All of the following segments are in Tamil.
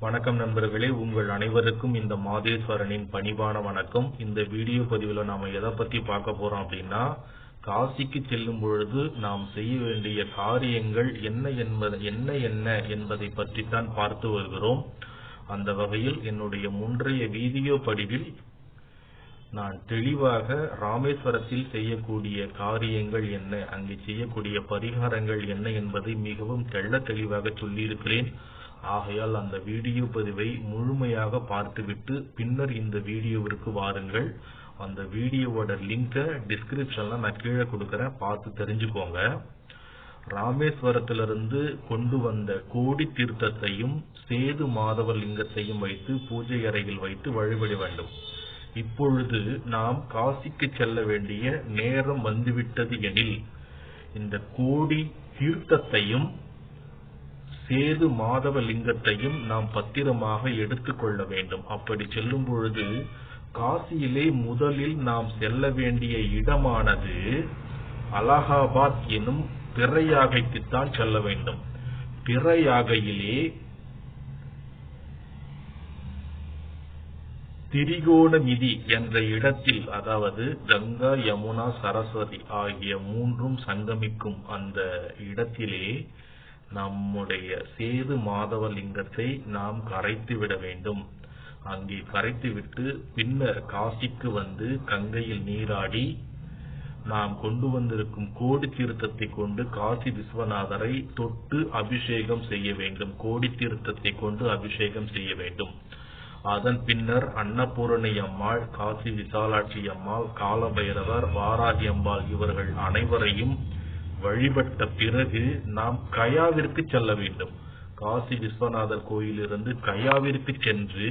வணக்கம் நண்பர்களே, உங்கள் அனைவருக்கும் இந்த மாதேஸ்வரனின் பணிவான வணக்கம். இந்த வீடியோ பதிவில் நாம எதை பத்தி பார்க்க போறோம் அப்படின்னா, காசிக்கு செல்லும் பொழுது நாம் செய்ய வேண்டிய காரியங்கள் என்ன என்பதை பற்றித்தான் பார்த்து வருகிறோம். அந்த வகையில் என்னுடைய முன்றைய வீடியோ பதிவில் நான் தெளிவாக ராமேஸ்வரத்தில் செய்யக்கூடிய காரியங்கள் என்ன, அங்கே செய்யக்கூடிய பரிகாரங்கள் என்ன என்பதை மிகவும் தெளிவாக சொல்லியிருக்கிறேன். ஆகையால் அந்த வீடியோ பதிவை முழுமையாக பார்த்துவிட்டு பின்னர் இந்த வீடியோவிற்கு வாருங்கள். அந்த வீடியோவோட லிங்கை டிஸ்கிரிப்ஷன்ல நான் கீழே கொடுக்கறேன், பார்த்து தெரிஞ்சுக்கோங்க. ராமேஸ்வரத்திலிருந்து கொண்டு வந்த கோடி தீர்த்தத்தையும் சேது மாதவ லிங்கத்தையும் வைத்து பூஜை அறையில் வைத்து வழிபட வேண்டும். இப்பொழுது நாம் காசிக்கு செல்ல வேண்டிய நேரம் வந்துவிட்டது எனில் இந்த கோடி தீர்த்தத்தையும் சேது மாதவ லிங்கத்தையும் நாம் பத்திரமாக எடுத்துக்கொள்ள வேண்டும். அப்படி செல்லும் பொழுது காசியிலே முதலில் நாம் செல்ல வேண்டிய இடமானது அலகாபாத் எனும் பிரயாகைக்குத்தான் செல்ல வேண்டும். பிரயாகையிலே திரிகோணமிதி என்ற இடத்தில், அதாவது கங்கா யமுனா சரஸ்வதி ஆகிய மூன்றும் சங்கமிக்கும் அந்த இடத்திலே நம்முடைய சேது மாதவ லிங்கத்தை நாம் கரைத்து விட வேண்டும். அங்கே கரைத்துவிட்டு பின்னர் காசிக்கு வந்து கங்கையில் நீராடி நாம் கொண்டு வந்திருக்கும் கோடி தீர்த்தத்தை கொண்டு காசி விஸ்வநாதரை தொட்டு அபிஷேகம் செய்ய வேண்டும். கோடி தீர்த்தத்தை கொண்டு அபிஷேகம் செய்ய வேண்டும். அதன் பின்னர் அன்னபூரணி அம்மாள், காசி விசாலாட்சி அம்மாள், காலபைரவர், வாராகி அம்பாள் இவர்கள் அனைவரையும் வழிபட்ட பிறகு நாம் கயாவிற்கு செல்ல வேண்டும். காசி விஸ்வநாதர் கோயிலிருந்து கயாவிற்கு சென்று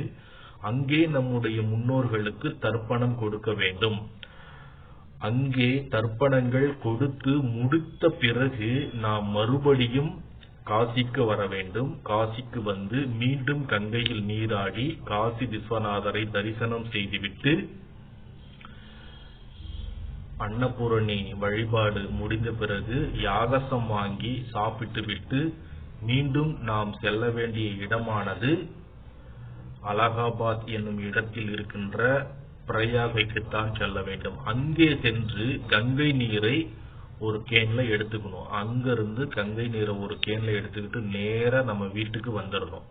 அங்கே நம்முடைய முன்னோர்களுக்கு தர்ப்பணம் கொடுக்க வேண்டும். அங்கே தர்ப்பணங்கள் கொடுத்து முடித்த பிறகு நாம் மறுபடியும் காசிக்கு வர வேண்டும். காசிக்கு வந்து மீண்டும் கங்கையில் நீராடி காசி விஸ்வநாதரை தரிசனம் செய்துவிட்டு அன்னபூரணி வழிபாடு முடிந்த பிறகு யாகசம் வாங்கி சாப்பிட்டு விட்டு மீண்டும் நாம் செல்ல வேண்டிய இடமானது அலகாபாத் என்னும் இடத்தில் இருக்கின்ற பிரயாகைக்குத்தான் செல்ல வேண்டும். அங்கே சென்று கங்கை நீரை ஒரு கேன்ல எடுத்துக்கணும். அங்கிருந்து கங்கை நீரை ஒரு கேன்ல எடுத்துக்கிட்டு நேரா நம்ம வீட்டுக்கு வந்துடணும்.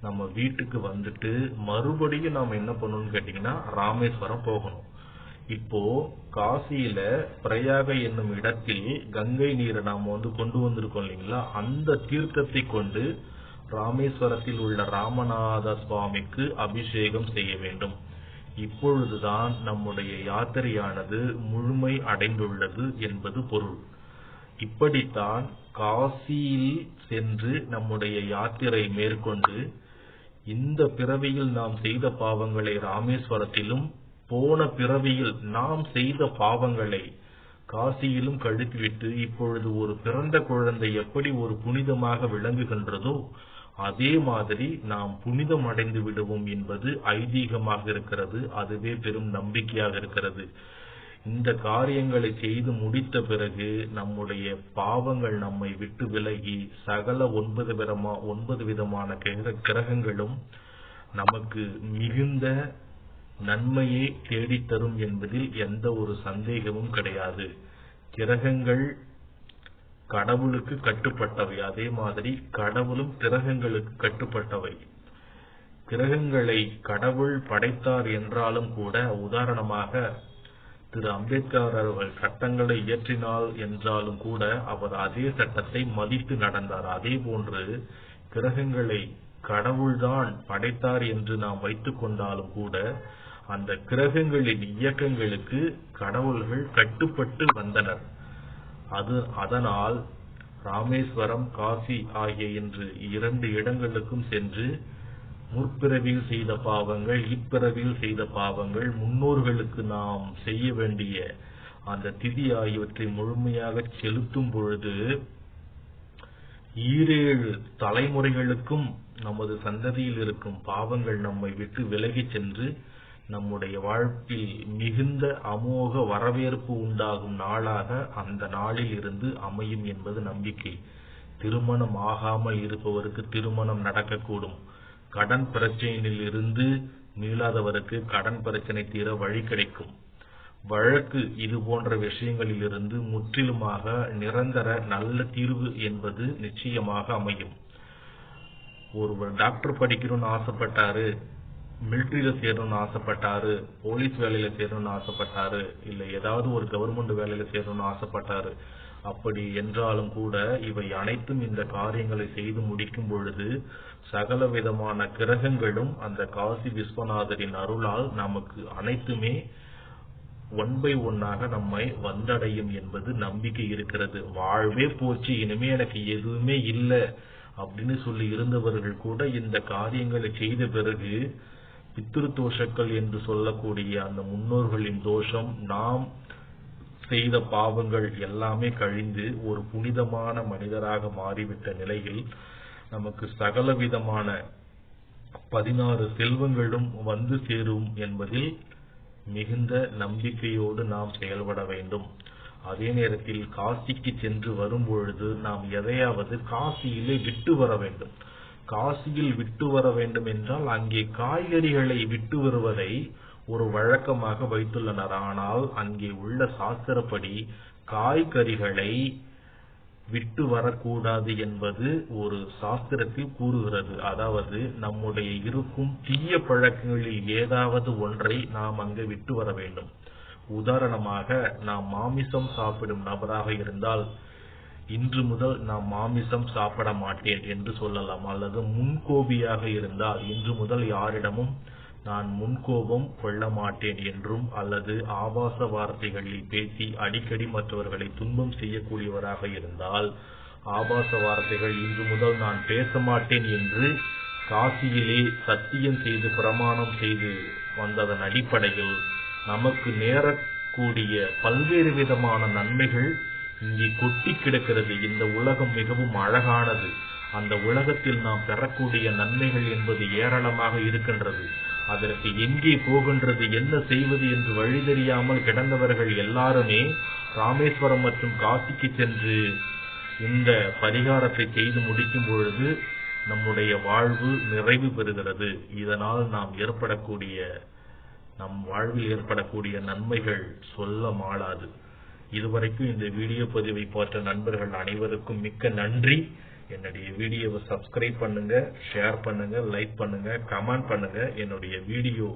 நம்ம வீட்டுக்கு வந்துட்டு மறுபடியும் நாம் என்ன பண்ணணும்னு கேட்டீங்கன்னா ராமேஸ்வரம் போகணும். இப்போ காசியில பிரயாக என்னும் இடத்தில் கங்கை நீரை நாம கொண்டு வந்திருக்கோம் இல்லைங்களா, அந்த தீர்த்தத்தை கொண்டு ராமேஸ்வரத்தில் உள்ள ராமநாத சுவாமிக்கு அபிஷேகம் செய்ய வேண்டும். இப்பொழுதுதான் நம்முடைய யாத்திரையானது முழுமை அடைந்துள்ளது என்பது பொருள். இப்படித்தான் காசியில் சென்று நம்முடைய யாத்திரை மேற்கொண்டு இந்த பிறவியில் நாம் செய்த பாவங்களை ராமேஸ்வரத்திலும், போன பிறவியில் நாம் செய்த பாவங்களை காசியிலும் கழித்துவிட்டு இப்பொழுது ஒரு பிறந்த குழந்தை எப்படி ஒரு புனிதமாக விளங்குகின்றதோ அதே மாதிரி நாம் புனிதம் அடைந்து விடுவோம் என்பது ஐதீகமாக இருக்கிறது. அதுவே பெரும் நம்பிக்கையாக இருக்கிறது. இந்த காரியங்களை செய்து முடித்த பிறகு நம்முடைய பாவங்கள் நம்மை விட்டு விலகி சகல 9 விதமான கிரகங்களும் நமக்கு மிகுந்த நன்மையை தேடித்தரும் என்பதில் எந்த ஒரு சந்தேகமும் கிடையாது. கிரகங்கள் கடவுளுக்கு கட்டுப்பட்டவை, அதே மாதிரி கடவுளும் கிரகங்களுக்கு கட்டுப்பட்டவை. கிரகங்களை கடவுள் படைத்தார் என்றாலும் கூட, உதாரணமாக திரு அம்பேத்கர் அவர்கள் சட்டங்களை இயற்றினார் என்றாலும் கூட அவர் அதே சட்டத்தை மதித்து நடந்தார். அதே போன்று கிரகங்களை கடவுள்தான் படைத்தார் என்று நாம் வைத்துக் கொண்டாலும் கூட அந்த கிரகங்களின் இயக்கங்களுக்கு கடவுள்கள் கட்டுப்பட்டு வந்தனர். அதனால் ராமேஸ்வரம், காசி ஆகிய இன்று 2 இடங்களுக்கும் சென்று முற்பிறவியில் செய்த பாவங்கள், இப்பிறவியில் செய்த பாவங்கள், முன்னோர்களுக்கு நாம் செய்ய வேண்டிய அந்த திதி ஆகியவற்றை முழுமையாக செலுத்தும் பொழுது 7 தலைமுறைகளுக்கும் நமது சந்ததியில் இருக்கும் பாவங்கள் நம்மை விட்டு விலகி சென்று நம்முடைய வாழ்வில் மிகுந்த அமோக வரவேற்பு உண்டாகும் நாளாக அந்த நாளில் இருந்து அமையும் என்பது நம்பிக்கை. திருமணம் ஆகாமல் இருப்பவருக்கு திருமணம் நடக்கக்கூடும். கடன் பிரச்சனையில் இருந்து மீளாதவருக்கு கடன் பிரச்சனை தீர வழி கிடைக்கும். வழக்கு இது போன்ற விஷயங்களில் இருந்து முற்றிலுமாக நிரந்தர நல்ல தீர்வு என்பது நிச்சயமாக அமையும். ஒருவர் டாக்டர் படிக்கணும்னு ஆசைப்பட்டாரு, மிலிட்டரியில சேரணும்னு ஆசைப்பட்டாரு, போலீஸ் வேலையில சேரணும்னு ஆசைப்பட்டாரு, இல்ல ஏதாவது ஒரு கவர்மெண்ட் வேலையில சேரணும்னு ஆசைப்பட்டாரு. அப்படி என்றாலும் கூட இவை அனைத்தும் இந்த காரியங்களை செய்து முடிக்கும் பொழுது சகல விதமான கிரகங்களும் அந்த காசி விஸ்வநாதரின் அருளால் நமக்கு அனைத்துமே ஒன் பை ஒன்னாக நம்மை வந்தடையும் என்பது நம்பிக்கை இருக்கிறது. வாழ்வே போச்சு, இனிமே எனக்கு எதுவுமே இல்லை அப்படின்னு சொல்லி இருந்தவர்கள் கூட இந்த காரியங்களை செய்த பிறகு பித்ரு தோஷங்கள் என்று சொல்லக்கூடிய அந்த முன்னோர்களின் தோஷம், நாம் செய்த பாவங்கள் எல்லாமே கழிந்து ஒரு புனிதமான மனிதராக மாறிவிட்ட நிலையில் நமக்கு சகல விதமான 16 செல்வங்களும் வந்து சேரும் என்பதில் மிகுந்த நம்பிக்கையோடு நாம் செயல்பட வேண்டும். அதே நேரத்தில் காசிக்கு சென்று வரும்பொழுது நாம் எதையாவது காசியிலே விட்டு வர வேண்டும். காசியில் விட்டு வர வேண்டும் என்றால் அங்கே காய்கறிகளை விட்டு வருவதை ஒரு வழக்கமாக வைத்துள்ளனர். ஆனால் அங்கே உள்ள சாஸ்திரப்படி காய்கறிகளை விட்டு வரக்கூடாது என்பது ஒரு சாஸ்திரத்தில் கூறுகிறது. அதாவது நம்முடைய இருக்கும் தீய பழக்கங்களில் ஏதாவது ஒன்றை நாம் அங்கு விட்டு வர வேண்டும். உதாரணமாக, நாம் மாமிசம் சாப்பிடும் நபராக இருந்தால் இன்று முதல் நான் மாமிசம் சாப்பிட மாட்டேன் என்று சொல்லலாம். அல்லது முன்கோபியாக இருந்தால் இன்று முதல் யாரிடமும் நான் முன்கோபம் கொள்ள மாட்டேன் என்றும், அல்லது ஆபாச வார்த்தைகளில் பேசி அடிக்கடி மற்றவர்களை துன்பம் செய்யக்கூடியவராக இருந்தால் ஆபாச வார்த்தைகள் இன்று முதல் நான் பேச மாட்டேன் என்று காசியிலே சத்தியம் செய்து பிரமாணம் செய்து வந்ததன் அடிப்படையில் நமக்கு நேரக்கூடிய பல்வேறு விதமான நன்மைகள் இங்கே கொட்டி கிடக்கிறது. இந்த உலகம் மிகவும் அழகானது. அந்த உலகத்தில் நாம் பெறக்கூடிய நன்மைகள் என்பது ஏராளமாக இருக்கின்றது. அதற்கு எங்கே போகின்றது, என்ன செய்வது என்று வழி தெரியாமல் கிடந்தவர்கள் எல்லாருமே ராமேஸ்வரம் மற்றும் காசிக்கு சென்று இந்த பரிகாரத்தை செய்து முடிக்கும் பொழுது நம்முடைய வாழ்வு நிறைவு பெறுகிறது. இதனால் நம் வாழ்வில் ஏற்படக்கூடிய நன்மைகள் சொல்ல மாளாது. இதுவரைக்கும் இந்த வீடியோ பதிவை பார்த்த நண்பர்கள் அனைவருக்கும் மிக்க நன்றி. என்னுடைய வீடியோவை சப்ஸ்கிரைப் பண்ணுங்க, ஷேர் பண்ணுங்க, லைக் பண்ணுங்க, கமெண்ட் பண்ணுங்க. என்னுடைய வீடியோ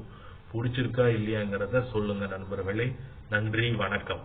பிடிச்சிருக்கா இல்லையாங்கிறத சொல்லுங்க நண்பர்களே. நன்றி, வணக்கம்.